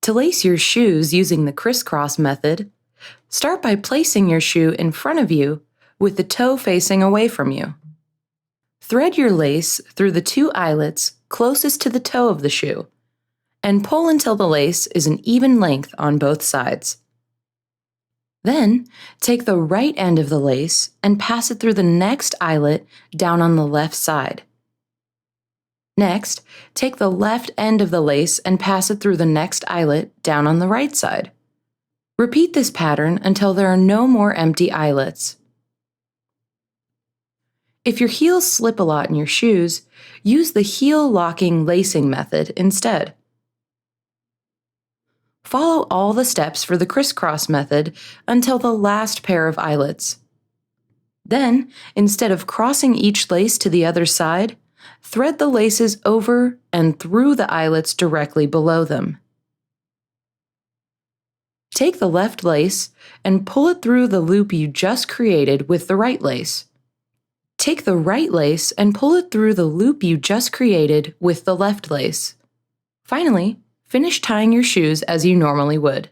To lace your shoes using the crisscross method, start by placing your shoe in front of you with the toe facing away from you. Thread your lace through the two eyelets closest to the toe of the shoe and pull until the lace is an even length on both sides. Then, take the right end of the lace and pass it through the next eyelet down on the left side. Next, take the left end of the lace and pass it through the next eyelet down on the right side. Repeat this pattern until there are no more empty eyelets. If your heels slip a lot in your shoes, use the heel locking lacing method instead. Follow all the steps for the crisscross method until the last pair of eyelets. Then, instead of crossing each lace to the other side, thread the laces over and through the eyelets directly below them. Take the left lace and pull it through the loop you just created with the right lace. Take the right lace and pull it through the loop you just created with the left lace. Finally, finish tying your shoes as you normally would.